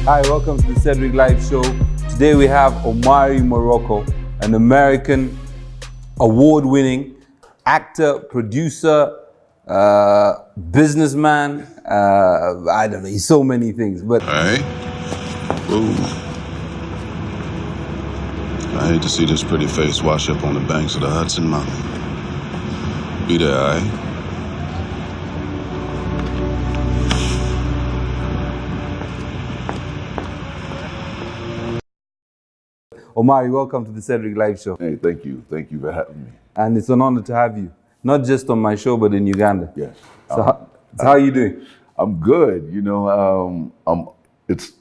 Hi, welcome to the Cedric Live Show. Today we have Omari Morooco, an American award-winning actor, producer, businessman. I don't know, he's so many things. But Hey, whoa. I hate to see this pretty face wash up on the banks of the Hudson Mountain. Be there, aye? Omari, welcome to the Cedric Live Show. Hey, thank you. Thank you for having me. And it's an honor to have you, not just on my show, but in Uganda. Yes. So how are you doing? I'm good. You know, it's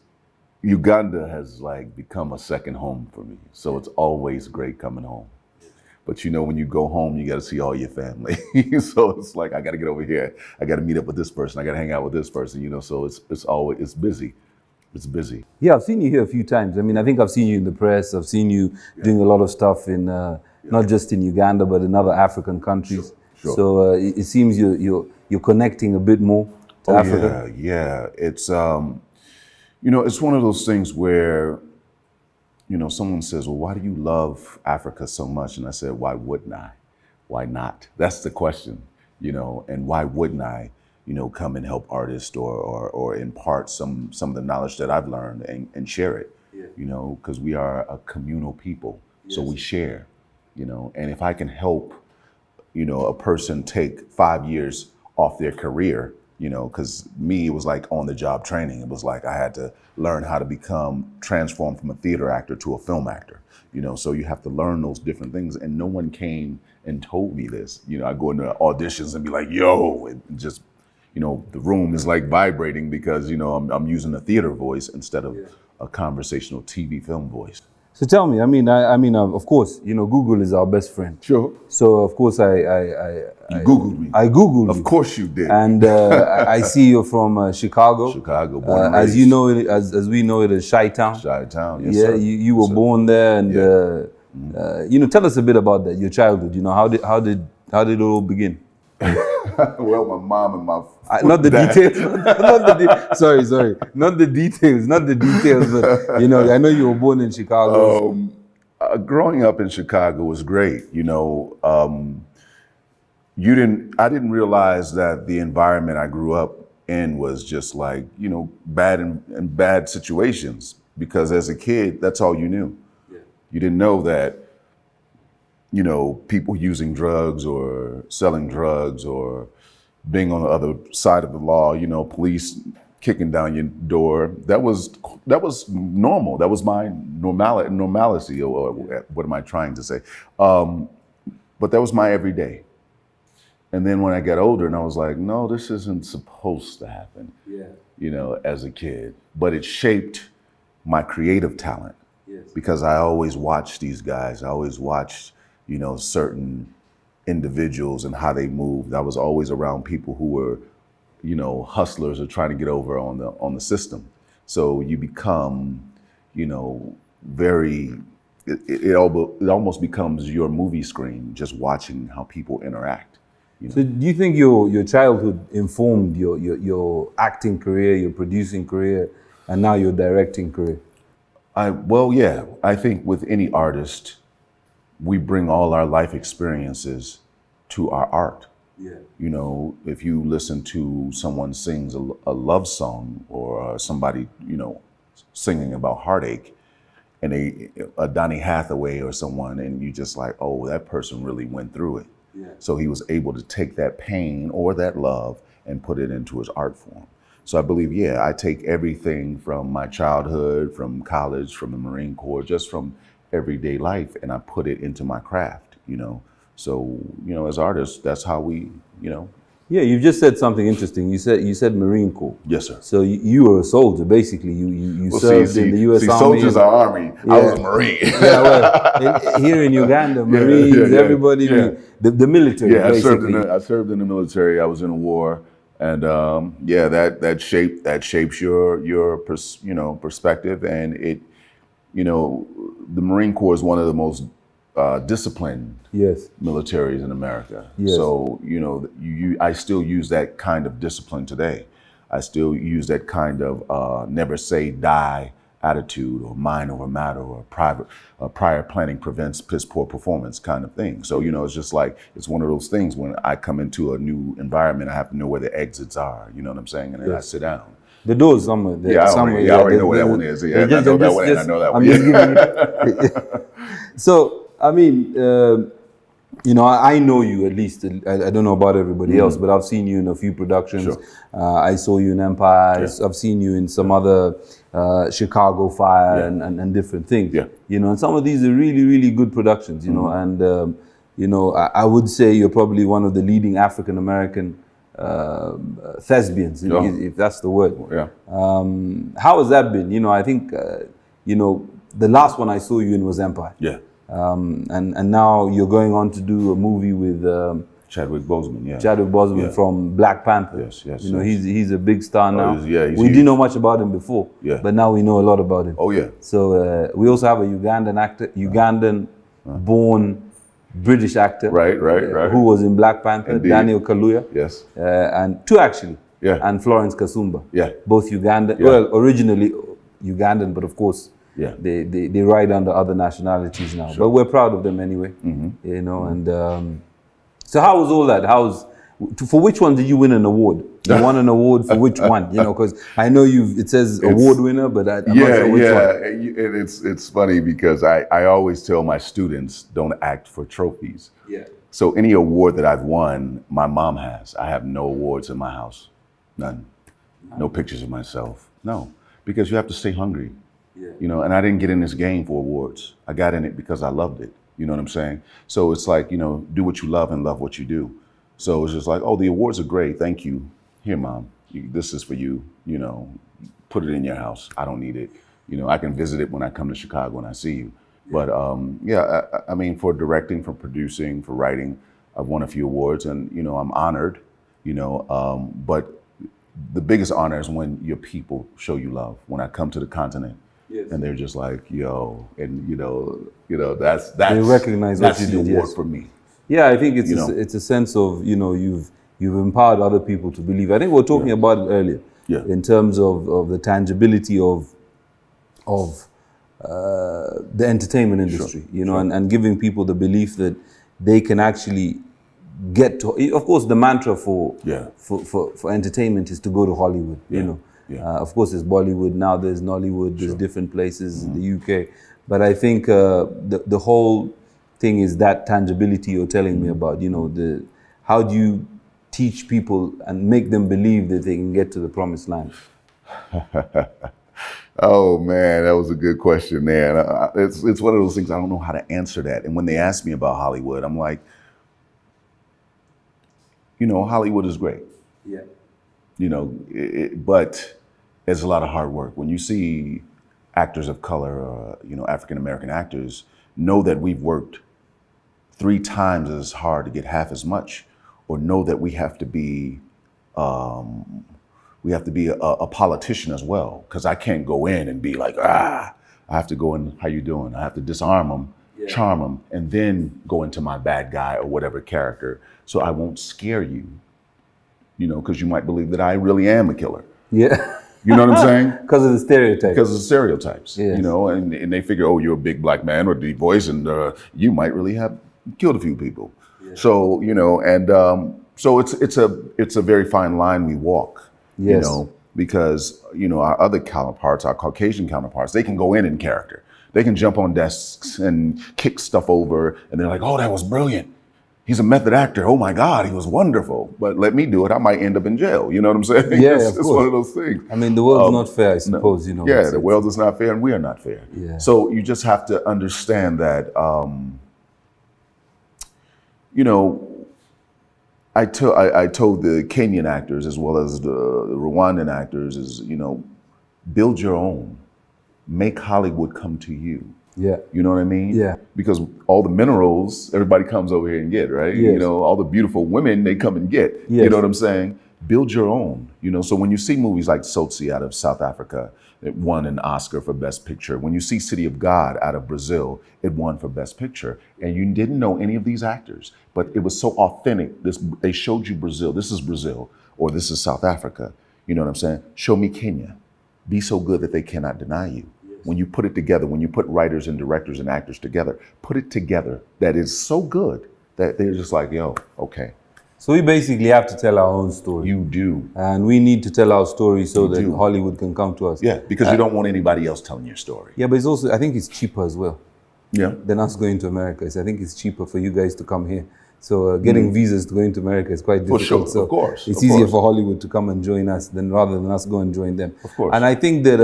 Uganda has like become a second home for me. So it's always great coming home. But you know, when you go home, you got to see all your family. So it's like, I got to get over here. I got to meet up with this person. I got to hang out with this person, you know, so it's always, it's busy. It's busy. Yeah, I've seen you here a few times. I mean, I think I've seen you in the press. I've seen you doing a lot of stuff in, not just in Uganda, but in other African countries. Sure. So it seems you're connecting a bit more to Africa. Yeah. It's, you know, it's one of those things where, you know, someone says, well, why do you love Africa so much? And I said, why wouldn't I? Why not? That's the question, you know, and why wouldn't I, you know, come and help artists or impart some of the knowledge that I've learned and share it, you know, because we are a communal people. Yes. So we share, you know, and if I can help, you know, a person take 5 years off their career, you know, because me, it was like on the job training. It was like I had to learn how to transform from a theater actor to a film actor, you know, so you have to learn those different things. And no one came and told me this. You know, I go into auditions and be like, yo, and just, you know, the room is like vibrating because, you know, I'm using a theater voice instead of a conversational TV film voice. So tell me, I mean, of course, you know, Google is our best friend. Sure. So of course You Googled me. I Googled you. Of course you did. And I see you're from Chicago. Chicago, born and as raised. you know it, as we know it as Chi-Town. Chi-Town, yes, yeah, sir. you were born there, and you know, tell us a bit about that, your childhood. You know, how did it all begin? Well, my mom and my not the details. Sorry, not the details. But you know, I know you were born in Chicago. Growing up in Chicago was great. You know, I didn't realize that the environment I grew up in was just like, you know, bad situations, because as a kid, that's all you knew. Yeah. You didn't know that, you know, people using drugs or selling drugs or being on the other side of the law, you know, police kicking down your door. That was normal. That was my normalcy, or what am I trying to say? But that was my everyday. And then when I got older and I was like, no, this isn't supposed to happen, you know, as a kid. But it shaped my creative talent, because I always watched these guys. I always watched, you know, certain individuals and how they moved. I was always around people who were, you know, hustlers or trying to get over on the system. So you become, you know, it almost becomes your movie screen, just watching how people interact. You know? So do you think your childhood informed your acting career, your producing career, and now your directing career? Well, yeah. I think with any artist, we bring all our life experiences to our art. Yeah. You know, if you listen to someone sings a love song, or somebody, you know, singing about heartache, and a Donny Hathaway or someone, and you just like, oh, that person really went through it. Yeah. So he was able to take that pain or that love and put it into his art form. So I believe, yeah, I take everything from my childhood, from college, from the Marine Corps, just from everyday life, and I put it into my craft, you know. So, you know, as artists, that's how we, you know. Yeah, you just said something interesting. You said Marine Corps. Yes, sir. So you were a soldier, basically. You served in the U.S. Army. Soldiers are Army. Yeah. I was a Marine. Yeah, well, here in Uganda, Marines, everybody, the military. Yeah, basically. I served in the military. I was in a war, and yeah, that shapes your perspective, and it, you know, the Marine Corps is one of the most disciplined militaries in America. Yes. So, you know, I still use that kind of discipline today. I still use that kind of never say die attitude, or mind over matter, or prior planning prevents piss poor performance kind of thing. So, it's just like, it's one of those things when I come into a new environment, I have to know where the exits are, you know what I'm saying? And then I sit down. The door's somewhere. Yeah, I already know where that one is. Yeah, I know that one, and I know that one. Just giving you. So, I mean, I know you at least. I don't know about everybody else, but I've seen you in a few productions. Sure. I saw you in Empire. Yeah. I've seen you in some other Chicago Fire and different things. Yeah. And some of these are really, really good productions. And I would say you're probably one of the leading African American thespians, if that's the word. Yeah. How has that been? I think the last one I saw you in was Empire. Yeah. And now you're going on to do a movie with Chadwick Boseman. Yeah. Chadwick Boseman from Black Panther. Yes. He's a big star now. He's we didn't know much about him before. Yeah. But now we know a lot about him. Oh yeah. So we also have a Ugandan actor, Ugandan-born British actor, right, who was in Black Panther, Indeed. Daniel Kaluuya. Yes. And two actually. Yeah. And Florence Kasumba. Yeah. Both Ugandan. Yeah. Well, originally Ugandan, but of course. Yeah. They ride under other nationalities now, but we're proud of them anyway. And so how was all that? For which one did you win an award? You won an award for which one? Because I know it says award winner, but I'm not sure which one. It's funny because I always tell my students, don't act for trophies. Yeah. So any award that I've won, my mom has. I have no awards in my house, none. No pictures of myself, no, because you have to stay hungry. Yeah. And I didn't get in this game for awards. I got in it because I loved it. You know what I'm saying? So it's like, do what you love and love what you do. So it's just like, oh, the awards are great. Thank you. Here, Mom, this is for you. Put it in your house. I don't need it. I can visit it when I come to Chicago and I see you. But I mean, for directing, for producing, for writing, I've won a few awards, and I'm honored. But the biggest honor is when your people show you love. When I come to the continent. Yes. And they're just like, yo, and that's they recognize what you did. The award for me. Yeah, I think it's a sense of you've empowered other people to believe. I think we were talking about it earlier. Yeah. In terms of the tangibility of the entertainment industry, and giving people the belief that they can actually get to. Of course, the mantra for entertainment is to go to Hollywood. Of course, there's Bollywood now. There's Nollywood. There's different places in the UK. But I think the whole thing is that tangibility you're telling me about. How do you teach people and make them believe that they can get to the promised land? Oh man, that was a good question, man. It's one of those things I don't know how to answer that. And when they ask me about Hollywood, I'm like, Hollywood is great. Yeah. But it's a lot of hard work. When you see actors of color, African-American actors, know that we've worked 3 times as hard to get half as much, or know that we have to be a politician as well. Because I can't go in and be like, I have to go in, how you doing? I have to disarm them, charm them, and then go into my bad guy or whatever character. So I won't scare you. Because you might believe that I really am a killer. Yeah. You know what I'm saying? Because of the stereotypes. Because of the stereotypes. Yes. And they figure, oh, you're a big black man with a deep voice, and you might really have killed a few people. Yeah. So, so it's a very fine line we walk. Yes. Because, our other counterparts, our Caucasian counterparts, they can go in character. They can jump on desks and kick stuff over, and they're like, oh, that was brilliant. He's a method actor. Oh my God, he was wonderful. But let me do it. I might end up in jail. You know what I'm saying? Yeah, it's one of those things. I mean, the world's not fair, I suppose. No. Yeah, the world is not fair, and we are not fair. Yeah. So you just have to understand that. I told the Kenyan actors as well as the Rwandan actors is build your own, make Hollywood come to you. Yeah. You know what I mean? Yeah. Because all the minerals, everybody comes over here and get, right? Yes. All the beautiful women, they come and get. Yes. You know what I'm saying? Build your own. So when you see movies like Tsotsi out of South Africa, it won an Oscar for Best Picture. When you see City of God out of Brazil, it won for Best Picture. And you didn't know any of these actors, but it was so authentic. They showed you Brazil. This is Brazil, or this is South Africa. You know what I'm saying? Show me Kenya. Be so good that they cannot deny you. When you put it together, when you put writers and directors and actors together, put it together that is so good that they're just like, yo, okay. So we basically have to tell our own story. You do. And we need to tell our story so that Hollywood can come to us. Yeah, because you don't want anybody else telling your story. Yeah, but it's also, I think it's cheaper as well. Yeah. Than us going to America. So I think it's cheaper for you guys to come here. So getting visas to go into America is quite difficult. For sure, so of course. It's easier for Hollywood to come and join us than rather than us go and join them. Of course. And I think that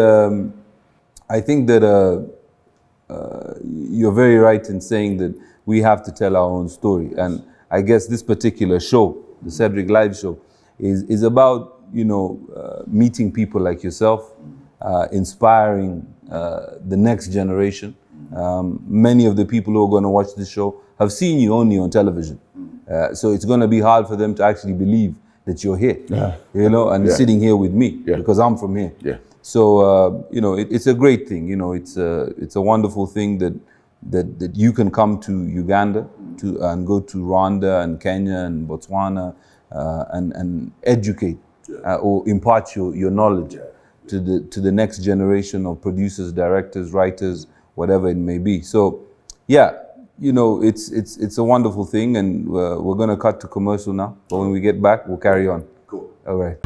you're very right in saying that we have to tell our own story. And I guess this particular show, the Cedric Live show, is about, meeting people like yourself, inspiring the next generation. Many of the people who are going to watch this show have seen you only on television. So it's going to be hard for them to actually believe that you're here, and sitting here with me because I'm from here. Yeah. So, it's a great thing. It's a wonderful thing that you can come to Uganda and go to Rwanda and Kenya and Botswana and educate or impart your knowledge to the next generation of producers, directors, writers, whatever it may be. So, it's a wonderful thing, and we're going to cut to commercial now. But when we get back, we'll carry on. Cool. All right.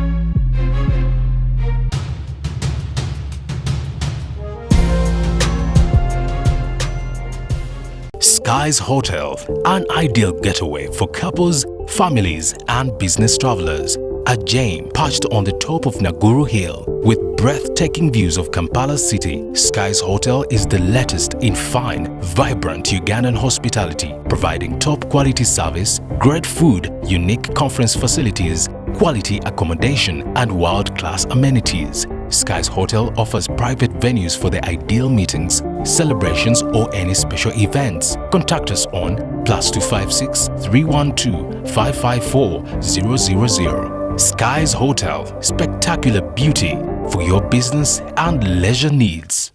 SKYZ Hotel, an ideal getaway for couples, families, and business travelers. A gem perched on the top of Naguru Hill with breathtaking views of Kampala city. SKYZ Hotel is the latest in fine, vibrant Ugandan hospitality, providing top quality service, great food, unique conference facilities, quality accommodation, and world-class amenities. SKYZ Hotel offers private venues for the ideal meetings, celebrations, or any special events. Contact us on +256 312 554 000. SKYZ Hotel, spectacular beauty for your business and leisure needs.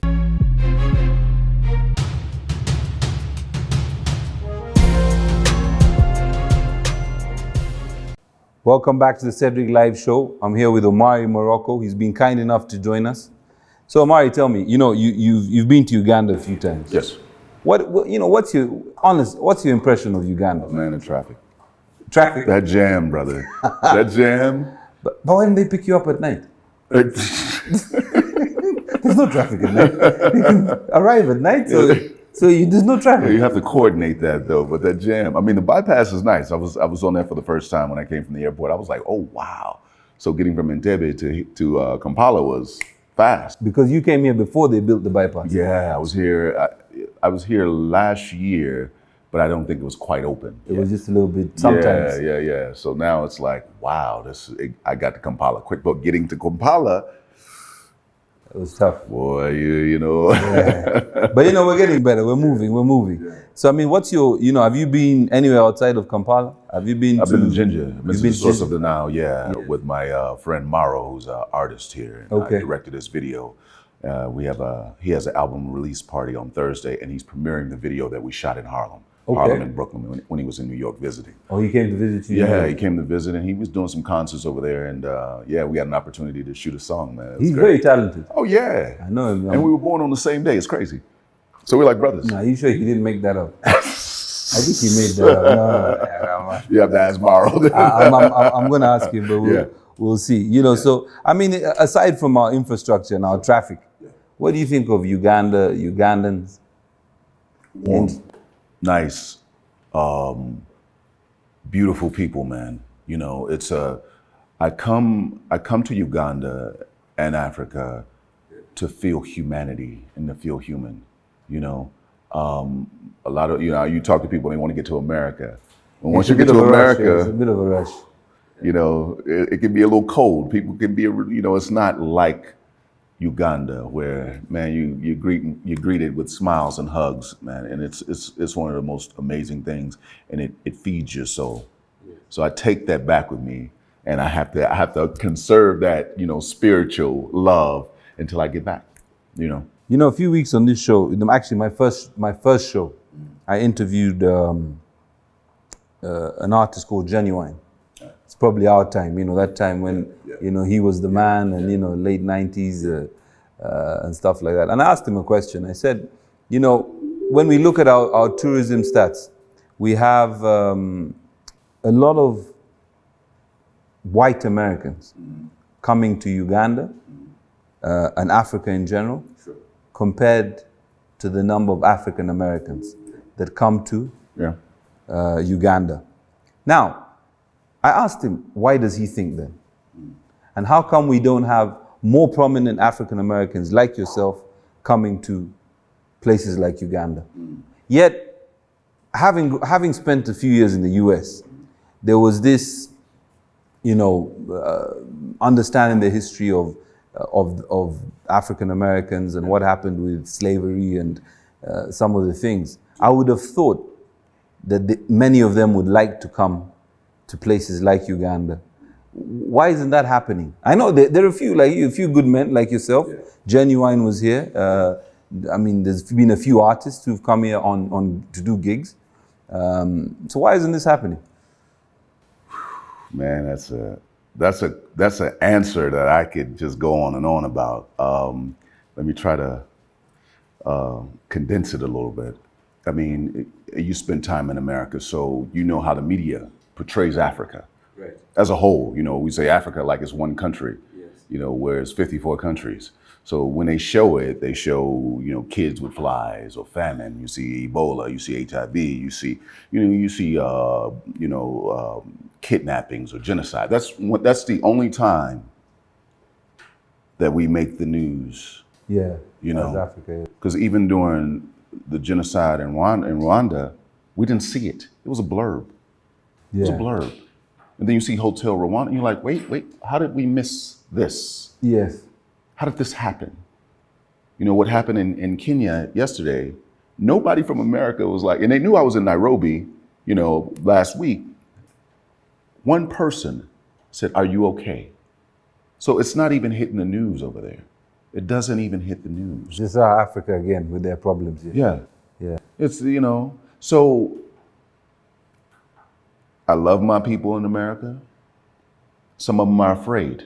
Welcome back to the Cedric Live Show. I'm here with Omari Morocco. He's been kind enough to join us. So Omari, tell me, you've been to Uganda a few times. Yes. What's your impression of Uganda? Man in traffic. Traffic. That jam, brother. That jam. But why didn't they pick you up at night? There's no traffic at night. You can arrive at night, so there's no traffic. You have to coordinate that though, but that jam. I mean, the bypass is nice. I was on that for the first time when I came from the airport. I was like, oh wow. So getting from Entebbe to Kampala was fast. Because you came here before they built the bypass. Yeah, I was here. I was here last year, but I don't think it was quite open. It was just a little bit sometimes. Yeah. So now it's like, wow, I got to Kampala quick, but getting to Kampala, it was tough. Boy, you know. Yeah. But we're getting better. We're moving. Yeah. So I mean, what's your, have you been anywhere outside of Kampala? Have you been I've been to Ginger. I've been to the source of the Nile, with my friend Maro, who's an artist here. And I directed this video. He has an album release party on Thursday, and he's premiering the video that we shot in Harlem. Harlem and Brooklyn when he was in New York visiting. Oh, he came to visit you? Yeah, he came to visit, and he was doing some concerts over there, and we had an opportunity to shoot a song, man. He's very talented. Oh, yeah. I know him. And we were born on the same day. It's crazy. So we're like brothers. Nah, you sure he didn't make that up? I think he made that up. No. You have to ask Maro. I'm going to ask him, but we'll see. So, I mean, aside from our infrastructure and our traffic, what do you think of Uganda, Ugandans? Warm. Nice, beautiful people, man. It's I come to Uganda and Africa to feel humanity and to feel human. A lot of you talk to people, they want to get to America. And once you get to America, it's a bit of a rush. It can be a little cold. People can be, it's not like Uganda, where man, you're greeted with smiles and hugs, man, and it's one of the most amazing things, and it feeds your soul. Yeah. So I take that back with me, and I have to conserve that spiritual love until I get back. A few weeks on this show, actually my first show, I interviewed an artist called Genuine. It's probably our time, that time when You know, he was the man, and you know, late 90s and stuff like that. And I asked him a question. I said, you know, when we look at our tourism stats, we have a lot of white Americans coming to Uganda and Africa in general, compared to the number of African Americans that come to Uganda. Now, I asked him, why does he think that? And how come we don't have more prominent African Americans like yourself coming to places like Uganda? Yet, having spent a few years in the US, there was this, you know, understanding the history of African Americans and what happened with slavery and some of the things. I would have thought that many of them would like to come to places like Uganda. Why isn't that happening? I know there are a few good men like yourself. Yeah. Genuine was here. I mean, there's been a few artists who've come here on to do gigs. So why isn't this happening? Man, that's an answer that I could just go on and on about. Let me try to condense it a little bit. I mean, you spend time in America, so you know how the media portrays Africa. Right. As a whole. You know, we say Africa like it's one country, you know, whereas 54 countries. So when they show it, they show, you know, kids with flies or famine. You see Ebola, you see HIV, you see kidnappings or genocide. That's the only time that we make the news. Yeah, you know, Africa. Because even during the genocide in Rwanda, we didn't see it. It was a blurb. Yeah. It was a blurb. And then you see Hotel Rwanda, and you're like, wait, how did we miss this? Yes. How did this happen? You know, what happened in Kenya yesterday, nobody from America was like, and they knew I was in Nairobi, you know, last week. One person said, "Are you okay?" So it's not even hitting the news over there. It doesn't even hit the news. This is Africa again with their problems. Yeah. Yeah. It's, you know, so I love my people in America. Some of them are afraid.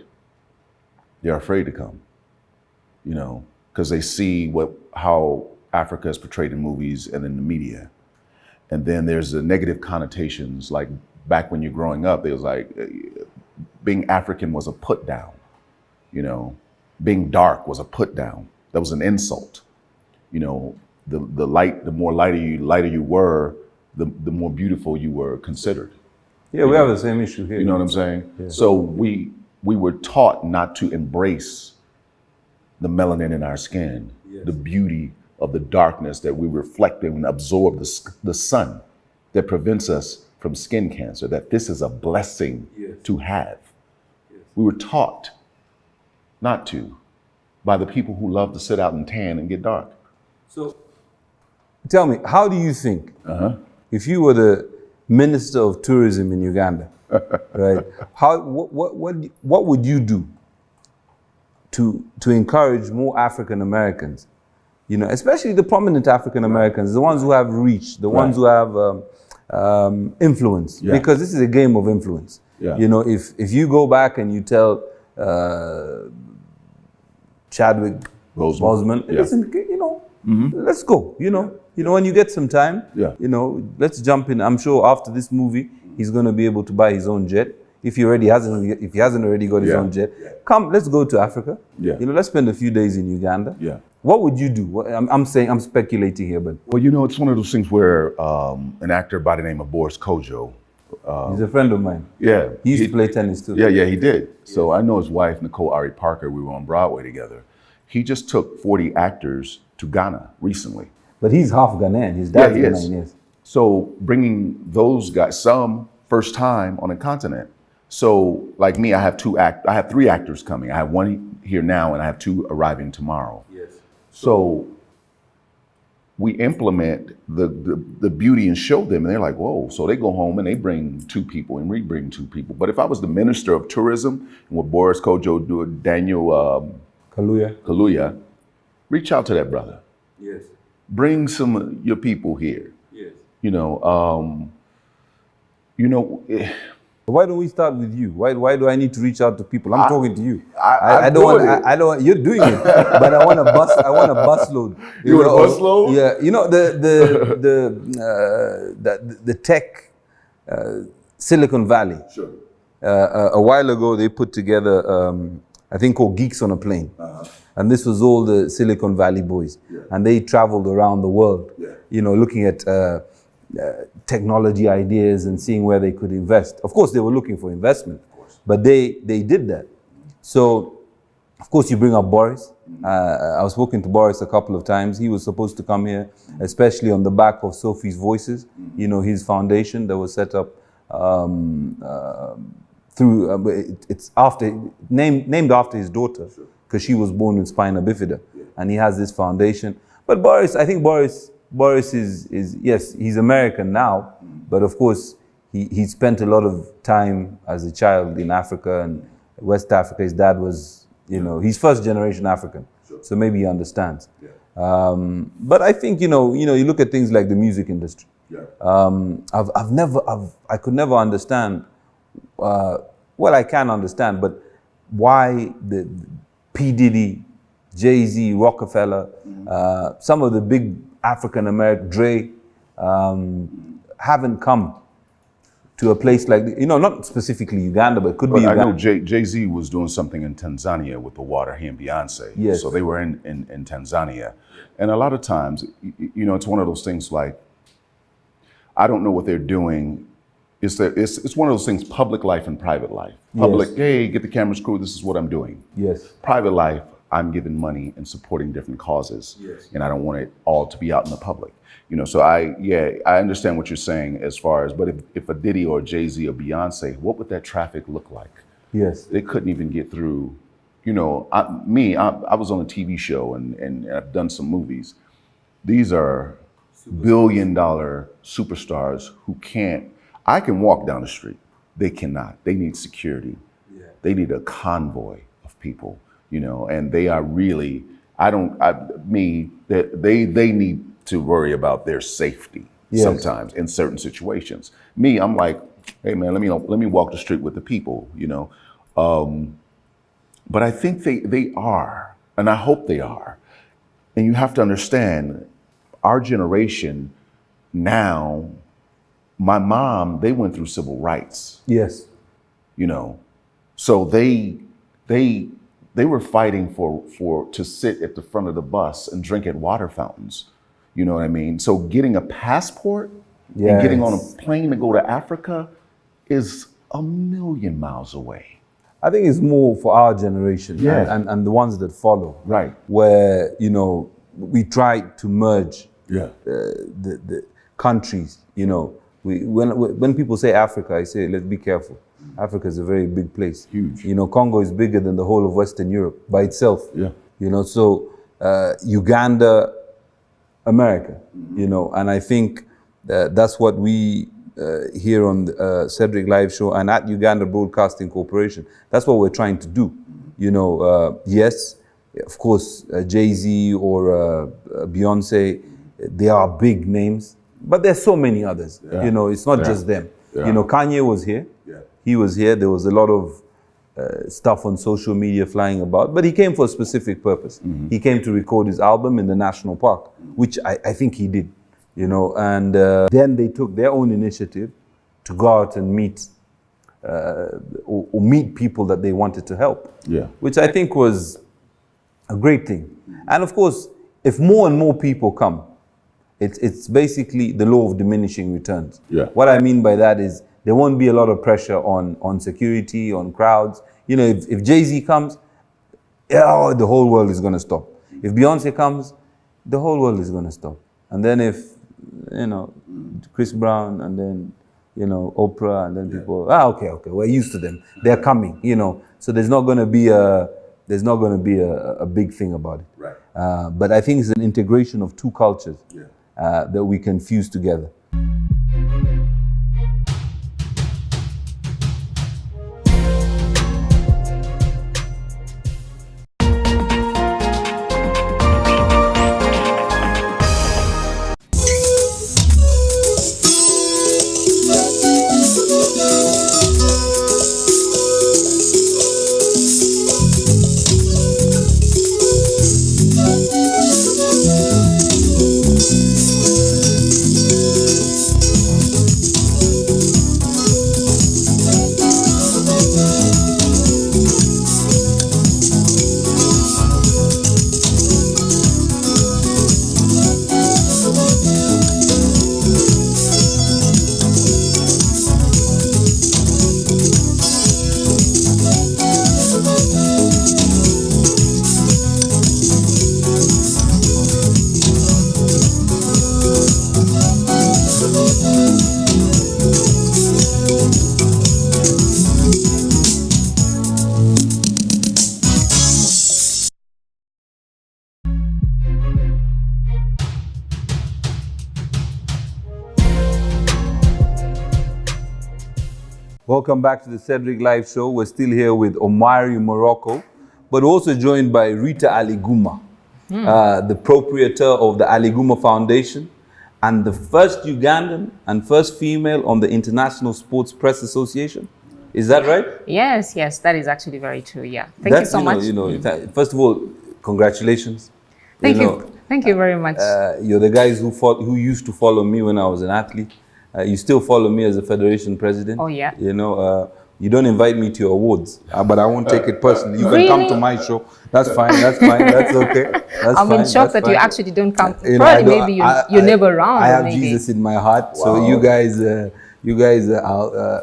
They're afraid to come, you know, because they see how Africa is portrayed in movies and in the media. And then there's the negative connotations, like back when you're growing up, it was like being African was a put down, you know, being dark was a put down. That was an insult. You know, the more lighter you were, the more beautiful you were considered. Yeah, we have the same issue here. You know what I'm saying? Yeah. So we were taught not to embrace the melanin in our skin, yes, the beauty of the darkness that we reflect and absorb the sun that prevents us from skin cancer, that this is a blessing, yes, to have. Yes. We were taught not to by the people who love to sit out and tan and get dark. So tell me, how do you think, if you were the Minister of Tourism in Uganda, right? What would you do to encourage more African Americans? You know, especially the prominent African Americans, the ones who have reach, the ones who have influence, because this is a game of influence. Yeah. You know, if you go back and you tell Chadwick Boseman, listen, you know, let's go. You know, when you get some time, you know, let's jump in. I'm sure after this movie, he's going to be able to buy his own jet. If he hasn't already got his own jet, come, let's go to Africa. Yeah. You know, let's spend a few days in Uganda. Yeah. What would you do? I'm saying, I'm speculating here, but. Well, you know, it's one of those things where an actor by the name of Boris Kodjoe. He's a friend of mine. Yeah. He used to play tennis too. Yeah, he did. So I know his wife, Nicole Ari Parker, we were on Broadway together. He just took 40 actors to Ghana recently. But he's half Ghanaian. His dad's Ghanaian, yes. So bringing those guys, some first time on a continent. So like me, I have 3 actors coming. I have one here now and I have 2 arriving tomorrow. Yes. So we implement the beauty and show them, and they're like, whoa. So they go home and they bring 2 people and we bring 2 people. But if I was the Minister of Tourism, and what Boris Kodjoe do, Daniel Kaluuya, reach out to that brother. Yes. Bring some of your people here. Yes. You know, Why don't we start with you? Why do I need to reach out to people? I'm talking to you. I don't want. I don't want. You're doing it, but I want a bus. I want a busload. You want a busload? Yeah. You know the tech Silicon Valley. Sure. A while ago, they put together I think called Geeks on a Plane, and this was all the Silicon Valley boys, and they traveled around the world. You know, looking at technology ideas and seeing where they could invest. Of course, they were looking for investment, but they did that. So, of course, you bring up Boris. I was spoken to Boris a couple of times. He was supposed to come here, especially on the back of Sophie's Voices, you know, his foundation that was set up through, it's named after his daughter, because she was born with spina bifida, and he has this foundation. But Boris, I think Boris is yes, he's American now, but of course he spent a lot of time as a child in Africa and West Africa. His dad was, you know, he's first generation African, so maybe he understands. But I think, you look at things like the music industry. I could never understand. Well, I can understand, but why the P. Diddy, Jay-Z, Rockefeller, some of the big African American, Dre, haven't come to a place like, not specifically Uganda, but it could be Uganda. I know Jay-Z was doing something in Tanzania with the water, he and Beyonce. Yes. So they were in Tanzania. And a lot of times, it's one of those things like, I don't know what they're doing. It's one of those things, public life and private life. Public, hey, get the cameras crew, this is what I'm doing. Yes. Private life, I'm giving money and supporting different causes. Yes. And I don't want it all to be out in the public. So I understand what you're saying as far as, but if a Diddy or a Jay-Z or Beyonce, what would that traffic look like? Yes. They couldn't even get through, I was on a TV show and I've done some movies. These are billion-dollar superstars who I can walk down the street. They cannot. They need security. Yeah. They need a convoy of people, and they are really, they need to worry about their safety sometimes in certain situations. Me, I'm like, hey man, let me walk the street with the people, But I think they are, and I hope they are. And you have to understand, our generation now, my mom, they went through civil rights. Yes. So they were fighting to sit at the front of the bus and drink at water fountains. You know what I mean? So getting a passport and getting on a plane to go to Africa is a million miles away. I think it's more for our generation and the ones that follow. Right. Where, we try to merge the countries, When people say Africa, I say, let's be careful. Africa is a very big place. Huge. Congo is bigger than the whole of Western Europe by itself. Yeah. So Uganda, America, and I think that's what we here on the Cedric Live Show and at Uganda Broadcasting Corporation, that's what we're trying to do. Yes, of course, Jay-Z or Beyonce, they are big names, but there's so many others. Yeah. It's not just them. Yeah. Kanye was here. Yeah. He was here. There was a lot of stuff on social media flying about, but he came for a specific purpose. Mm-hmm. He came to record his album in the national park, which I think he did, and then they took their own initiative to go out and meet or meet people that they wanted to help, which I think was a great thing. And of course, if more and more people come, it's basically the law of diminishing returns. Yeah. What I mean by that is there won't be a lot of pressure on security, on crowds. If Jay-Z comes, the whole world is going to stop. If Beyonce comes, the whole world is going to stop. And then if, Chris Brown and then, Oprah and then people, okay, we're used to them. They're coming, So there's not going to be a big thing about it. Right. But I think it's an integration of two cultures that we can fuse together. Welcome back to the Cedric Live Show. We're still here with Omari Morocco, but also joined by Rita Aliguma, the proprietor of the Aliguma Foundation and the first Ugandan and first female on the International Sports Press Association. Is that right? Yes, that is actually very true. Yeah, thank you so much. First of all, congratulations. Thank you very much. You're the guys who used to follow me when I was an athlete. You still follow me as a federation president. Oh yeah. You don't invite me to your awards, but I won't take it personally. You can come to my show. That's fine. That's okay. I'm in shock that you actually don't come. Probably maybe you're never around. I have Jesus in my heart, so you guys,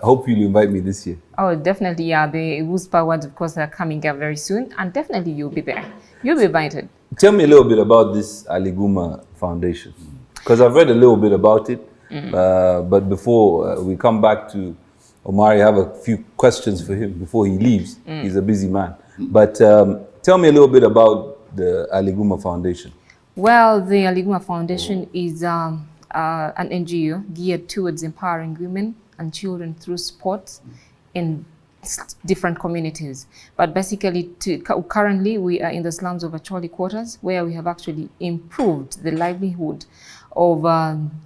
hope you'll invite me this year. Oh, definitely. Yeah, the WUSPA awards, of course, are coming up very soon, and definitely you'll be there. You'll be invited. Tell me a little bit about this Aliguma Foundation, because I've read a little bit about it. But before we come back to Omari, I have a few questions for him before he leaves. He's a busy man. But tell me a little bit about the Aliguma Foundation. Well, the Aliguma Foundation is an NGO geared towards empowering women and children through sports in different communities. But basically, currently we are in the slums of Acholi quarters, where we have actually improved the livelihood of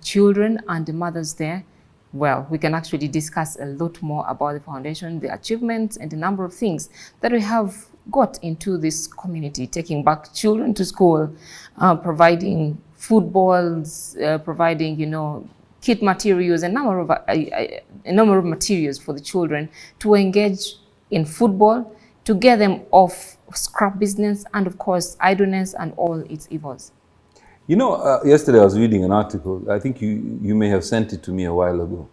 children and the mothers there. Well, we can actually discuss a lot more about the foundation, the achievements, and the number of things that we have got into this community, taking back children to school, providing footballs, providing, kit materials, a number of materials for the children to engage in football, to get them off scrap business, and of course, idleness and all its evils. Yesterday I was reading an article. I think you may have sent it to me a while ago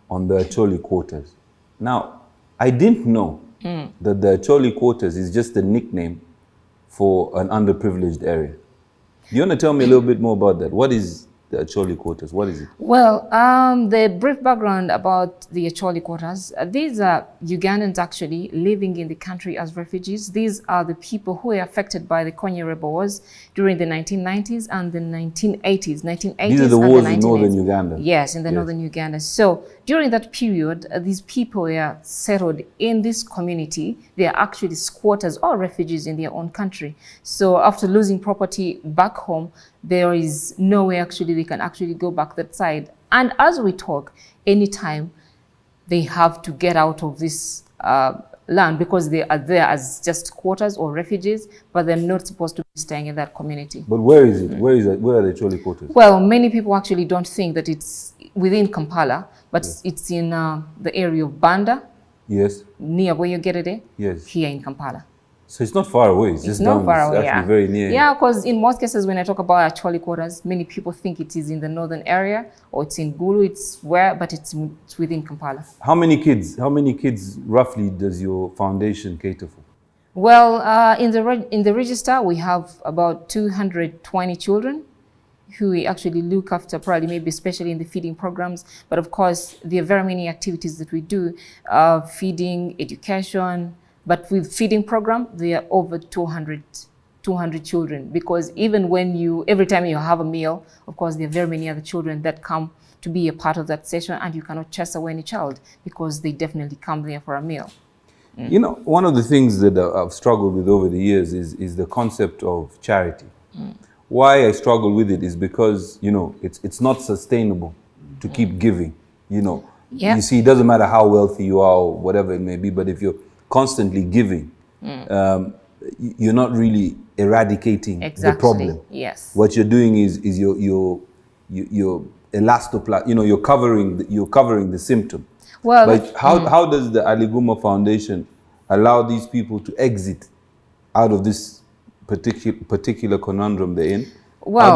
on the Acholi quarters. Now, I didn't know that the Acholi quarters is just a nickname for an underprivileged area. Do you want to tell me a little bit more about that? What is the Acholi quarters? What is it? Well, the brief background about the Acholi quarters, these are Ugandans actually living in the country as refugees. These are the people who were affected by the Konye rebel wars during the 1990s and the 1980s. These are the wars in northern Uganda. Yes, in the northern Uganda. So during that period, these people were settled in this community. They are actually squatters or refugees in their own country. So after losing property back home, there is no way actually they can actually go back that side. And as we talk, anytime they have to get out of this land, because they are there as just quarters or refugees, but they're not supposed to be staying in that community. But where is it? Where are the Acholi quarters? Well, many people actually don't think that it's within Kampala, but it's in the area of Banda. Yes. Near where you get it. Yes. Here in Kampala. So it's not far away. It's just not down, far away. It's actually very near. Yeah, because in most cases, when I talk about Acholi quarters, many people think it is in the northern area or it's in Gulu. It's where, but it's within Kampala. How many kids roughly does your foundation cater for? Well, in the register, we have about 220 children who we actually look after, probably maybe especially in the feeding programs. But of course, there are very many activities that we do, feeding, education. But with feeding program, there are over 200 children, because even every time you have a meal, of course, there are very many other children that come to be a part of that session, and you cannot chase away any child because they definitely come there for a meal. One of the things that I've struggled with over the years is the concept of charity. Why I struggle with it is because, it's not sustainable to keep giving, You see, it doesn't matter how wealthy you are or whatever it may be, but if you're constantly giving, you're not really eradicating the problem. Yes. What you're doing is you're elastoplasty. You're covering the symptom. Well, but how does the Aliguma Foundation allow these people to exit out of this particular conundrum they're in? Well,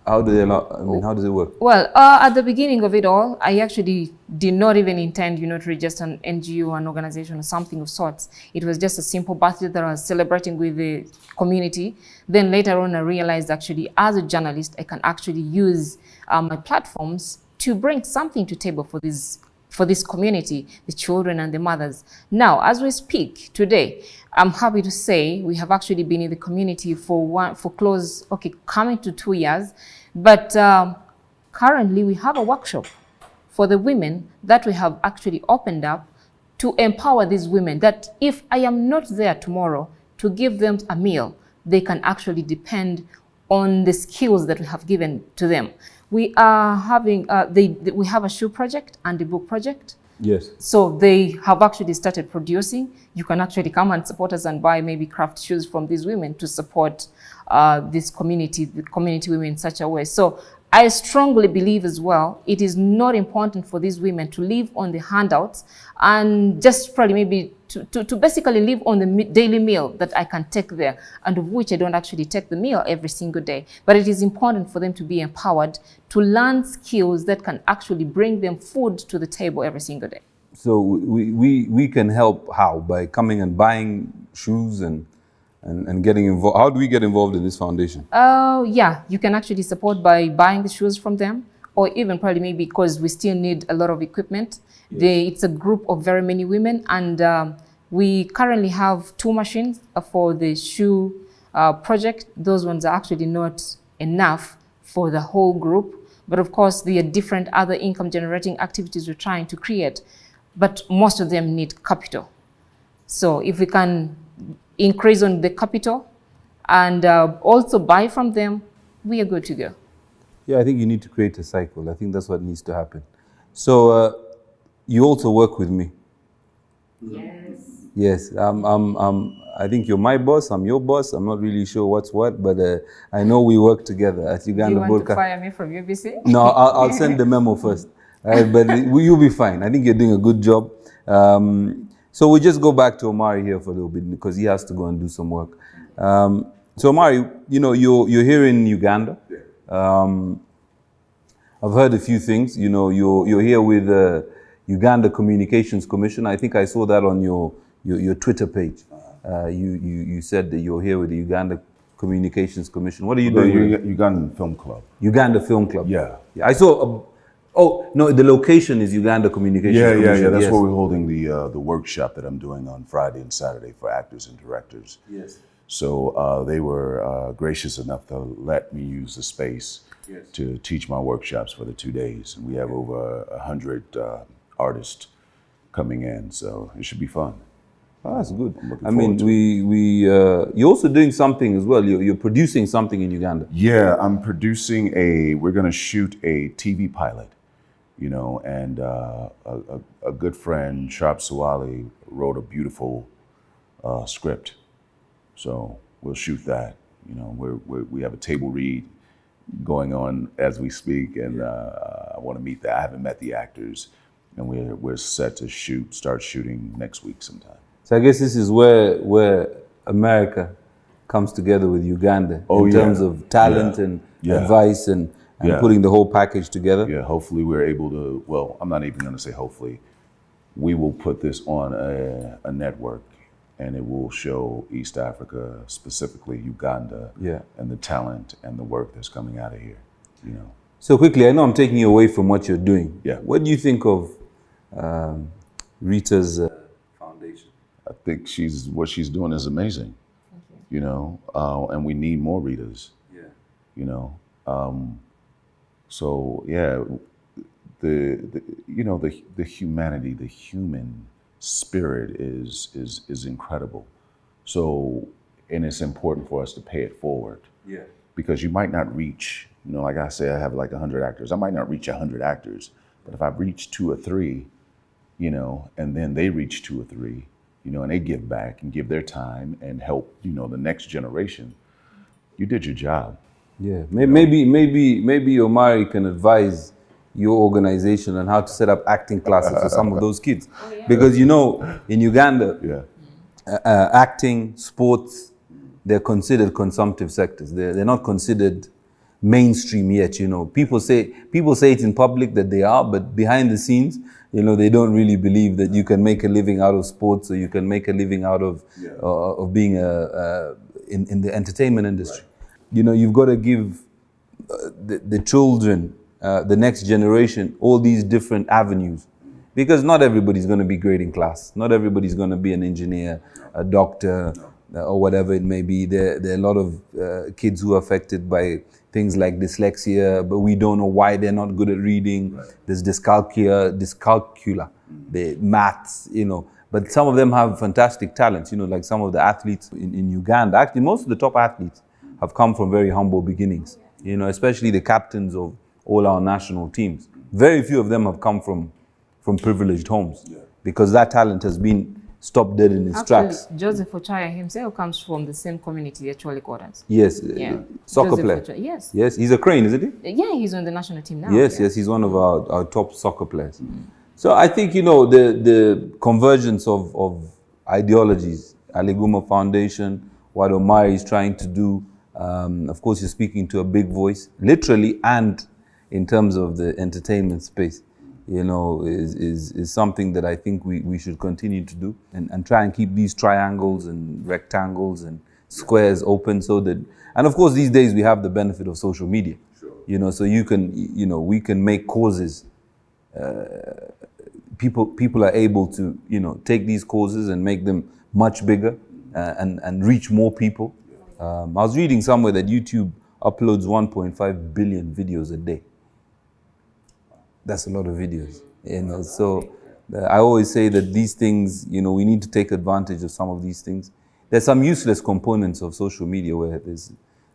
how does it work? Well, at the beginning of it all, I actually did not even intend, to register an NGO, an organization, or something of sorts. It was just a simple birthday that I was celebrating with the community. Then later on, I realized actually, as a journalist, I can actually use my platforms to bring something to table for this community, the children and the mothers. Now, as we speak today, I'm happy to say we have actually been in the community coming to 2 years. But currently we have a workshop for the women that we have actually opened up to empower these women that if I am not there tomorrow to give them a meal, they can actually depend on the skills that we have given to them. We are having, we have a shoe project and a book project. Yes. So they have actually started producing. You can actually come and support us and buy maybe craft shoes from these women to support this community, the community women in such a way. So I strongly believe as well, it is not important for these women to live on the handouts and just probably maybe to basically live on the daily meal that I can take there, and of which I don't actually take the meal every single day. But it is important for them to be empowered to learn skills that can actually bring them food to the table every single day. So we can help how? By coming and buying shoes and getting involved. How do we get involved in this foundation? Yeah, you can actually support by buying the shoes from them, or even probably maybe because we still need a lot of equipment. Yes. It's a group of very many women, and we currently have 2 machines for the shoe project. Those ones are actually not enough for the whole group. But of course, there are different other income generating activities we're trying to create, but most of them need capital. So if we can increase on the capital and also buy from them, we are good to go. Yeah, I think you need to create a cycle. I think that's what needs to happen. So you also work with me. Yes. Yes, I think you're my boss, I'm your boss. I'm not really sure what's what, but I know we work together at Uganda Broadcast. Do you want to fire me from UBC? No, I'll send the memo first. But you'll be fine. I think you're doing a good job. So we'll just go back to Omari here for a little bit because he has to go and do some work. So Omari, you know, you're here in Uganda. I've heard a few things. You know, you're here with the Uganda Communications Commission. I think I saw that on your Twitter page. You said that you're here with the Uganda Communications Commission. What are you doing? Ugandan Film Club. Uganda Film Club. Yeah. I saw. Oh no, the location is Uganda Communications Commission. Yeah. That's yes. where we're holding the workshop that I'm doing on Friday and Saturday for actors and directors. Yes. So they were gracious enough to let me use the space to teach my workshops for the 2 days, and we have over 100 artists coming in, so it should be fun. Oh, that's good. I mean, you're also doing something as well. You're producing something in Uganda. Yeah, I'm producing we're going to shoot a TV pilot, you know, and a good friend, Sharp Suwali, wrote a beautiful script. So we'll shoot that. You know, we have a table read going on as we speak, and I want to meet I haven't met the actors, and we're set to start shooting next week sometime. So I guess this is where America comes together with Uganda in terms of talent and advice and putting the whole package together. Yeah, hopefully we're able to, well, I'm not even going to say hopefully. We will put this on a network, and it will show East Africa, specifically Uganda, and the talent and the work that's coming out of here, you know. So quickly, I know I'm taking you away from what you're doing. Yeah. What do you think of Rita's foundation? I think what she's doing is amazing, you know, and we need more Ritas, you know. So yeah, the humanity, the human spirit is incredible. So, and it's important for us to pay it forward. Yeah. Because you might not reach, you know, like I say, I have like 100 actors. I might not reach 100 actors, but if I reach 2 or 3, you know, and then they reach 2 or 3, you know, and they give back and give their time and help, you know, the next generation, you did your job. Yeah, maybe Omari can advise your organization on how to set up acting classes for some of those kids. Because, you know, in Uganda, acting, sports, they're considered consumptive sectors. They're not considered mainstream yet, you know. People say it in public that they are, but behind the scenes, you know, they don't really believe that you can make a living out of sports, or you can make a living out of being in the entertainment industry. Right. You know, you've got to give the children, the next generation, all these different avenues, because not everybody's going to be great in class. Not everybody's going to be an engineer, a doctor, or whatever it may be. There are a lot of kids who are affected by things like dyslexia, but we don't know why they're not good at reading. Right. There's dyscalculia, the maths, you know. But some of them have fantastic talents, you know, like some of the athletes in Uganda. Actually, most of the top athletes have come from very humble beginnings, you know, especially the captains of all our national teams. Very few of them have come from privileged homes, because that talent has been stopped dead in its tracks. Joseph Ochaya himself comes from the same community that Chole Gordons. Yes, soccer Joseph player. Ochaya, yes. Yes, he's a Crane, isn't he? Yeah, he's on the national team now. Yes, he's one of our top soccer players. So I think, you know, the convergence of ideologies, Aliguma Foundation, what Omari is trying to do, of course you're speaking to a big voice, literally and in terms of the entertainment space, you know, is something that I think we should continue to do and try and keep these triangles and rectangles and squares open so that, and of course these days we have the benefit of social media, you know, so you can, you know, we can make causes, people are able to, you know, take these causes and make them much bigger and reach more people. I was reading somewhere that YouTube uploads 1.5 billion videos a day. That's a lot of videos, you know. So I always say that these things, you know, we need to take advantage of some of these things. There's some useless components of social media where there's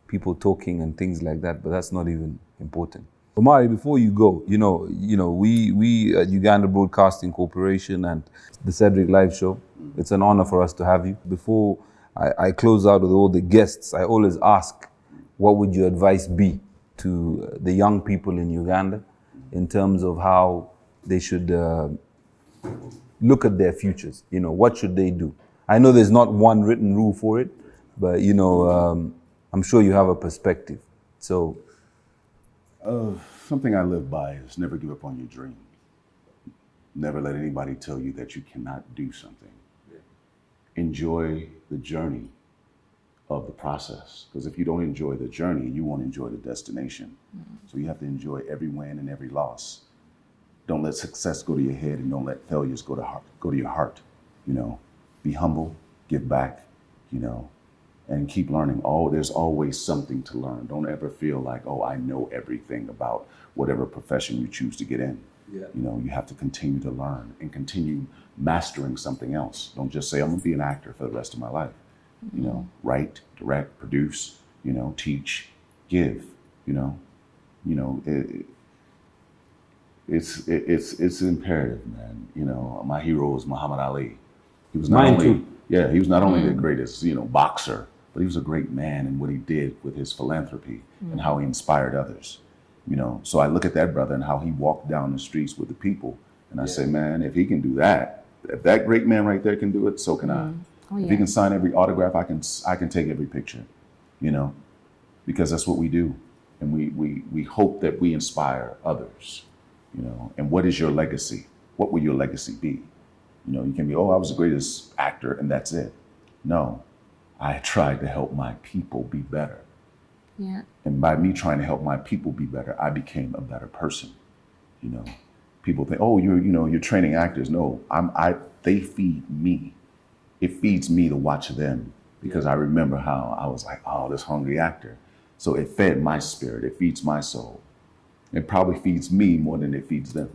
people talking and things like that, but that's not even important. Omari, before you go, you know, we at Uganda Broadcasting Corporation and the Cedric Live Show, it's an honor for us to have you. Before I close out with all the guests, I always ask, what would your advice be to the young people in Uganda in terms of how they should look at their futures? You know, what should they do? I know there's not one written rule for it, but, you know, I'm sure you have a perspective. So. Something I live by is never give up on your dream. Never let anybody tell you that you cannot do something. Enjoy the journey of the process, because if you don't enjoy the journey, you won't enjoy the destination. So you have to enjoy every win and every loss. Don't let success go to your head, and don't let failures go to your heart. You know, be humble, give back, you know, and keep learning. There's always something to learn. Don't ever feel like, oh, I know everything about whatever profession you choose to get in. You know, you have to continue to learn and continue mastering something else. Don't just say, I'm gonna be an actor for the rest of my life. You know, write, direct, produce, you know, teach, give, you know, it's imperative, man. You know, my hero is Muhammad Ali. He was not he was not only the greatest, you know, boxer, but he was a great man in what he did with his philanthropy and how he inspired others. You know, so I look at that brother and how he walked down the streets with the people, and I say, man, if he can do that, if that great man right there can do it, so can I. If he can sign every autograph, I can take every picture, you know, because that's what we do. And we hope that we inspire others, you know. And what is your legacy? What will your legacy be? You know, you can be, oh, I was the greatest actor and that's it. No, I tried to help my people be better. Yeah. And by me trying to help my people be better, I became a better person. You know, people think, oh, you're training actors. No, they feed me. It feeds me to watch them, because I remember how I was like, oh, this hungry actor. So it fed my spirit. It feeds my soul. It probably feeds me more than it feeds them.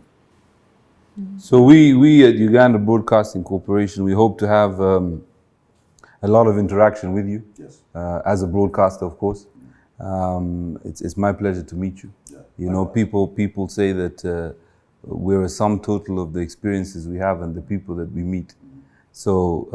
So we at Uganda Broadcasting Corporation, we hope to have a lot of interaction with you. Yes. As a broadcaster, of course. It's my pleasure to meet you. Yeah, you know, people say that we're a sum total of the experiences we have and the people that we meet. So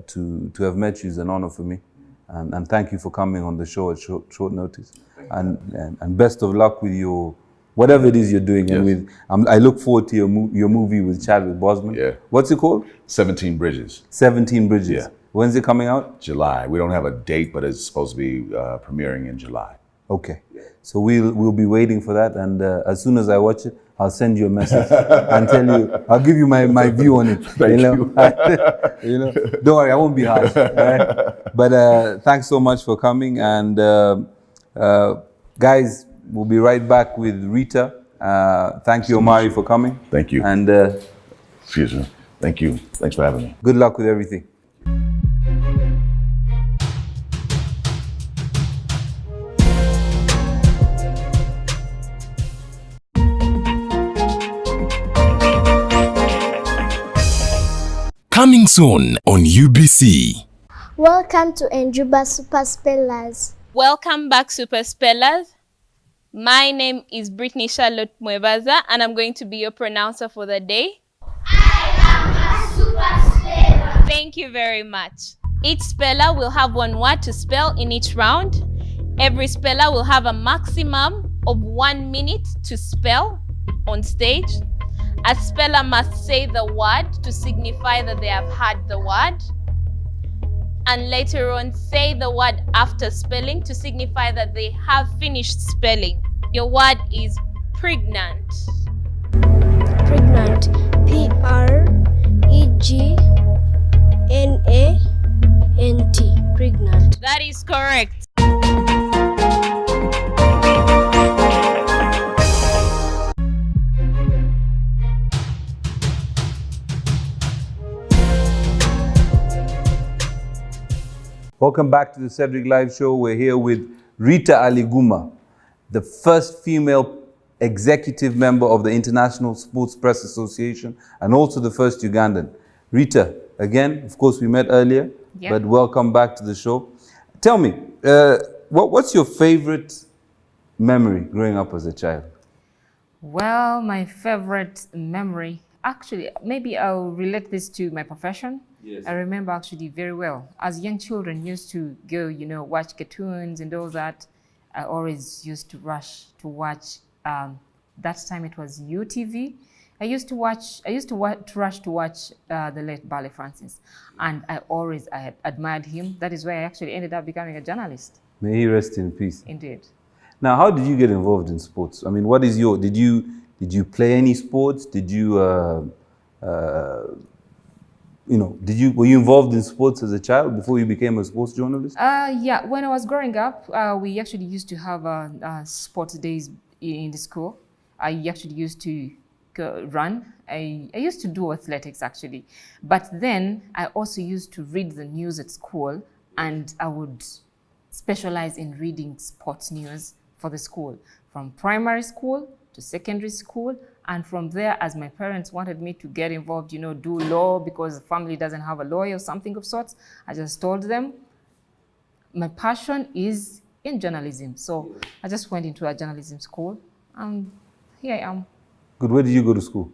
to have met you is an honor for me, and thank you for coming on the show at short notice. And best of luck with your whatever it is you're doing. Yes. And with I look forward to your movie with Chadwick Boseman. Yeah. What's it called? 17 Bridges. 17 Bridges. Yeah. When's it coming out? July. We don't have a date, but it's supposed to be premiering in July. Okay. So we'll be waiting for that, and as soon as I watch it, I'll send you a message and tell you. I'll give you my view on it. Thank you. You know, don't worry, I won't be harsh. Right? But thanks so much for coming, and guys, we'll be right back with Rita. Thank you, Omari, for coming. Thank you. And excuse me. Thank you. Thanks for having me. Good luck with everything. Coming soon on UBC. Welcome to Njuba Super Spellers. Welcome back, Super Spellers. My name is Brittany Charlotte Mwebaza, and I'm going to be your pronouncer for the day. I am a super speller. Thank you very much. Each speller will have one word to spell in each round. Every speller will have a maximum of 1 minute to spell on stage. A speller must say the word to signify that they have heard the word. And later on, say the word after spelling to signify that they have finished spelling. Your word is pregnant. Pregnant. Pregnant. Pregnant. That is correct. Welcome back to the Cedric Live Show. We're here with Rita Aliguma, the first female executive member of the International Sports Press Association and also the first Ugandan. Rita, again, of course we met earlier, but welcome back to the show. Tell me, what's your favorite memory growing up as a child? Well, my favorite memory, actually, maybe I'll relate this to my profession. Yes. I remember actually very well. As young children used to go, watch cartoons and all that. I always used to rush to watch, that time it was UTV. I used to rush to watch the late Barley Francis. And I had admired him. That is why I actually ended up becoming a journalist. May he rest in peace. Indeed. Now, how did you get involved in sports? I mean, what is did you play any sports? Did you, were you involved in sports as a child before you became a sports journalist? Yeah, when I was growing up, we actually used to have sports days in the school. I actually used to run. I used to do athletics actually. But then I also used to read the news at school, and I would specialize in reading sports news for the school, from primary school to secondary school. And from there, as my parents wanted me to get involved, do law because the family doesn't have a lawyer or something of sorts, I just told them my passion is in journalism. So I just went into a journalism school, and here I am. Good. Where did you go to school?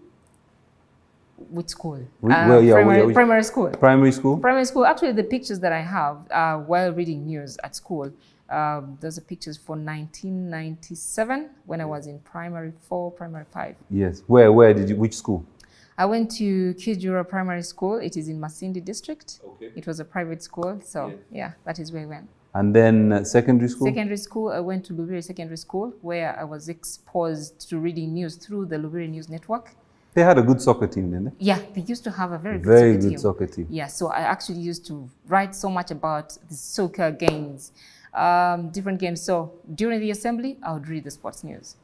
Which school? Primary school. Primary school? Primary school. Actually, the pictures that I have while reading news at school, those are pictures for 1997 when I was in primary 4, primary 5. Yes. Where did you, which school? I went to Kijura Primary School. It is in Masindi district. Okay. It was a private school. So yeah, that is where I went. And then secondary school? Secondary school, I went to Lubiri Secondary School, where I was exposed to reading news through the Lubiri News Network. They had a good soccer team, didn't they? Yeah, they used to have a very good soccer team. Yeah, so I actually used to write so much about the soccer games, different games. So during the assembly, I would read the sports news.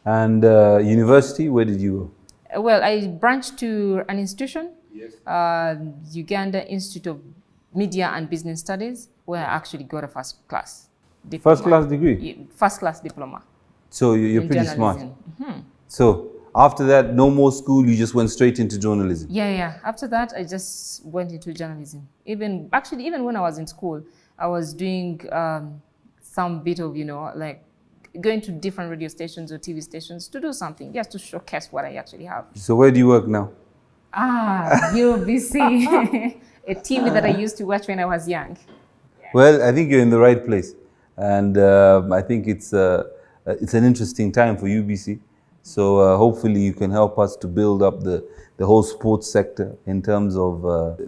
And university, where did you go? Well, I branched to an institution, Uganda Institute of Media and Business Studies, where I actually got a first class diploma. First class degree? First class diploma. So you're pretty smart. Mm-hmm. So after that, no more school, you just went straight into journalism? Yeah. After that, I just went into journalism. Even when I was in school, I was doing some bit of, like going to different radio stations or TV stations to do something, just to showcase what I actually have. So where do you work now? UBC, a TV that I used to watch when I was young. Well, I think you're in the right place. And I think it's an interesting time for UBC. So hopefully you can help us to build up the whole sports sector in terms of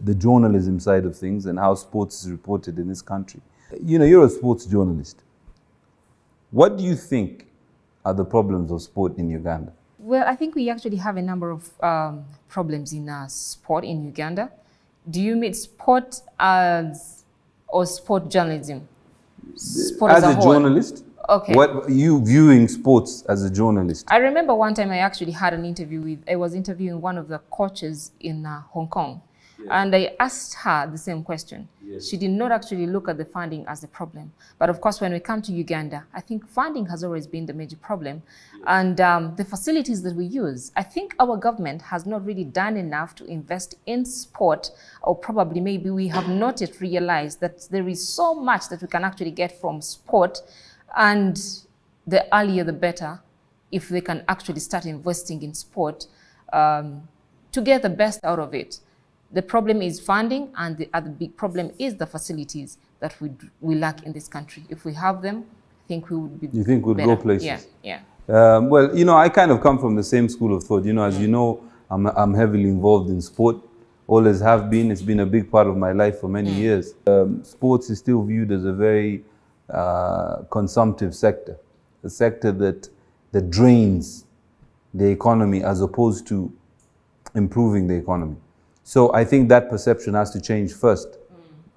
the journalism side of things and how sports is reported in this country. You're a sports journalist. What do you think are the problems of sport in Uganda? Well, I think we actually have a number of problems in sport in Uganda. Do you mean sport or sport journalism? Sport as a journalist? Okay. What you viewing sports as a journalist? I remember one time I actually had an interview I was interviewing one of the coaches in Hong Kong. Yes. And I asked her the same question. She did not actually look at the funding as the problem. But of course, when we come to Uganda, I think funding has always been the major problem. And the facilities that we use, I think our government has not really done enough to invest in sport, or probably maybe we have not yet realized that there is so much that we can actually get from sport, and the earlier the better, if they can actually start investing in sport to get the best out of it. The problem is funding, and the other big problem is the facilities that we lack in this country. If we have them, I think we would be You think we'd better. go places? Yeah. Well, you know, I kind of come from the same school of thought. You know, as you know, I'm heavily involved in sport. Always have been. It's been a big part of my life for many years. Sports is still viewed as a very consumptive sector, a sector that drains the economy as opposed to improving the economy. So I think that perception has to change first.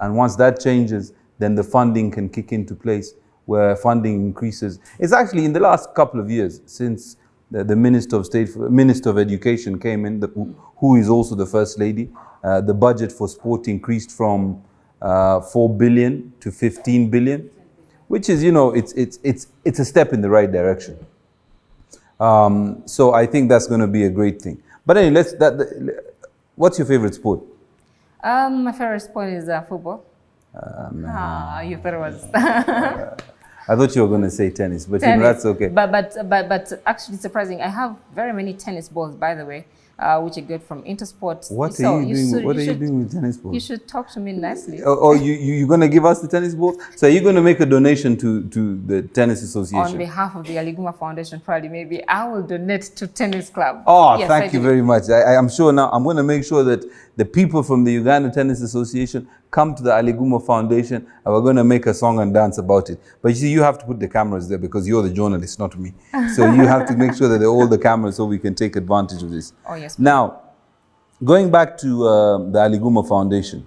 And once that changes, then the funding can kick into place, where funding increases. It's actually in the last couple of years, since the Minister of Education came in, who is also the First Lady, the budget for sport increased from 4 billion to 15 billion, which is, you know, it's a step in the right direction. So I think that's going to be a great thing. But anyway, what's your favorite sport? My favorite sport is football. You thought it was. I thought you were going to say tennis, but you know, that's okay. But actually surprising, I have very many tennis balls, by the way, which I get from Intersport. What are you doing with tennis balls? You should talk to me nicely. You're going to give us the tennis balls? So are you going to make a donation to the tennis association? On behalf of the Aliguma Foundation, probably maybe I will donate to tennis club. Oh, yes, thank you very much. I'm sure now, I'm going to make sure that the people from the Uganda Tennis Association come to the Aliguma Foundation, and we're going to make a song and dance about it. But you see, you have to put the cameras there because you're the journalist, not me. So you have to make sure that they're all the cameras so we can take advantage of this. Oh, yes. Now, going back to the Aliguma Foundation,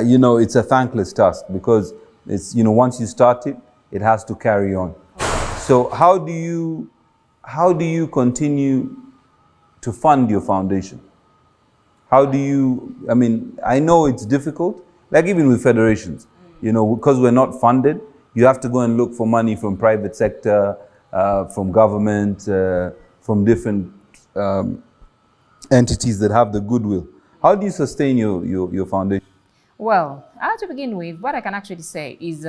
you know, it's a thankless task because it's, you know, once you start it, it has to carry on. So how do you continue to fund your foundation? How do you, I mean, I know it's difficult, like even with federations, you know, because we're not funded, you have to go and look for money from private sector, from government, from different entities that have the goodwill. How do you sustain your foundation? Well, to begin with, what I can actually say is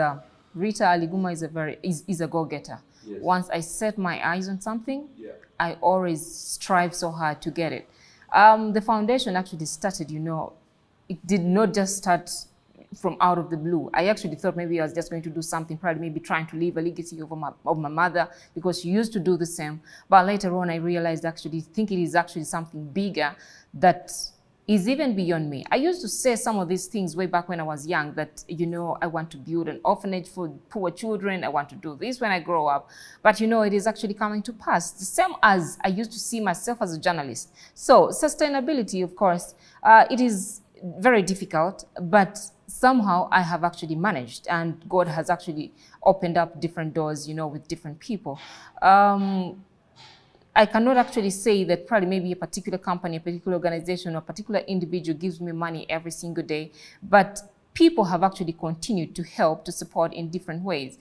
Rita Aliguma is a go-getter. Yes. Once I set my eyes on something, I always strive so hard to get it. The foundation actually started, you know, it did not just start from out of the blue. I actually thought maybe I was just going to do something, probably maybe trying to leave a legacy of my mother, because she used to do the same. But later on, I realized actually, think it is actually something bigger that is even beyond me. I used to say some of these things way back when I was young, that, you know, I want to build an orphanage for poor children. I want to do this when I grow up. But, you know, it is actually coming to pass. The same as I used to see myself as a journalist. So sustainability, of course, it is very difficult, but somehow I have actually managed, and God has actually opened up different doors, you know, with different people. I cannot actually say that probably maybe a particular company, a particular organization, or a particular individual gives me money every single day, but people have actually continued to help, to support in different ways.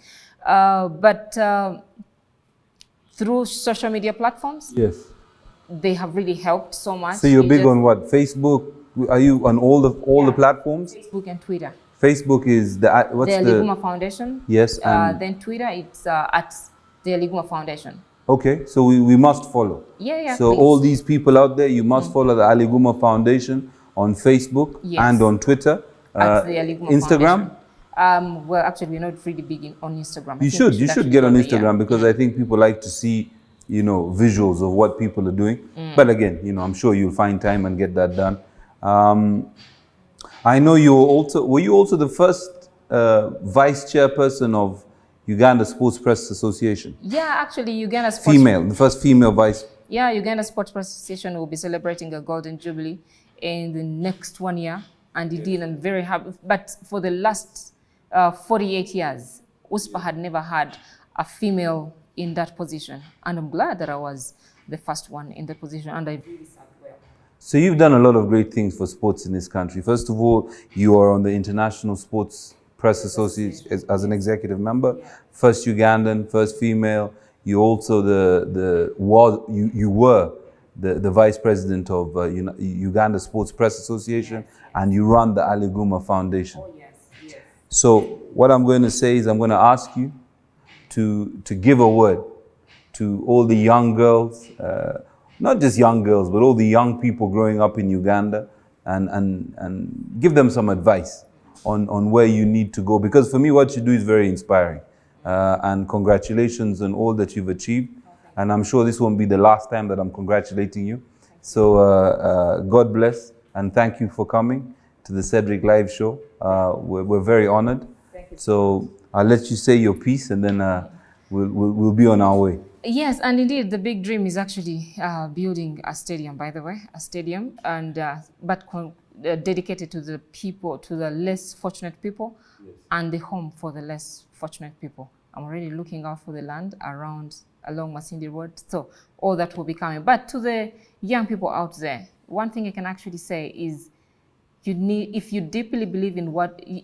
Through social media platforms, yes, they have really helped so much. So you're big on what? Facebook? Are you on all the platforms? Facebook and Twitter. Facebook is the Aliguma Foundation. Yes. Then Twitter, it's at the Aliguma Foundation. Okay, so we must follow. Yeah. So please. all these people out there, you must follow the Aliguma Foundation on Facebook and on Twitter. At the Aliguma Instagram? Foundation. Well, actually, we're not really big on Instagram. You should get on Instagram because I think people like to see, you know, visuals of what people are doing. But again, you know, I'm sure you'll find time and get that done. I know were you also the first vice chairperson of Uganda Sports Press Association? Yeah, actually, Uganda Sports... the first female vice... Yeah, Uganda Sports Press Association will be celebrating a Golden Jubilee in the next 1 year. And indeed, I'm very happy. But for the last 48 years, USPA had never had a female in that position. And I'm glad that I was the first one in the position. And I really served well. So you've done a lot of great things for sports in this country. First of all, you are on the International Sports Press Association as an executive member. First Ugandan, first female. You also you were the vice president of Uganda Sports Press Association, and you run the Aliguma Foundation. Oh, yes, yes. So what I'm going to say is I'm going to ask you to give a word to all the young girls, not just young girls, but all the young people growing up in Uganda, and give them some advice on where you need to go. Because for me, what you do is very inspiring. And congratulations on all that you've achieved. And I'm sure this won't be the last time that I'm congratulating you. So God bless, and thank you for coming to the Cedric Live Show. We're very honored. So I'll let you say your piece, and then we'll be on our way. Yes, and indeed, the big dream is actually building a stadium, by the way, and dedicated to the people, to the less fortunate people, and the home for the less fortunate people. I'm already looking out for the land along Masindi Road, so all that will be coming. But to the young people out there, one thing I can actually say is, if you deeply believe in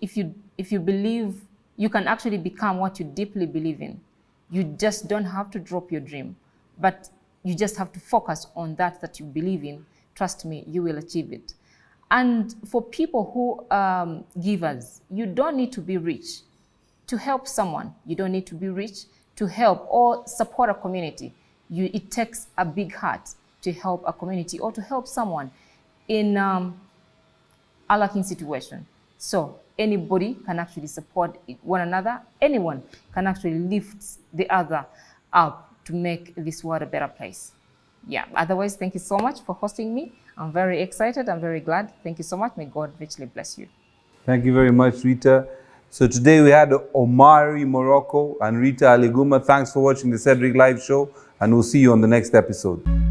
if you believe you can actually become what you deeply believe in, you just don't have to drop your dream, but you just have to focus on that you believe in. Trust me, you will achieve it. And for people who givers, you don't need to be rich to help someone. You don't need to be rich to help or support a community. It takes a big heart to help a community or to help someone in a lacking situation. So anybody can actually support one another. Anyone can actually lift the other up to make this world a better place. Yeah, otherwise, thank you so much for hosting me. I'm very excited. I'm very glad. Thank you so much. May God richly bless you. Thank you very much, Rita. So today we had Omari, Morocco, and Rita Aliguma. Thanks for watching the Cedric Live Show, and we'll see you on the next episode.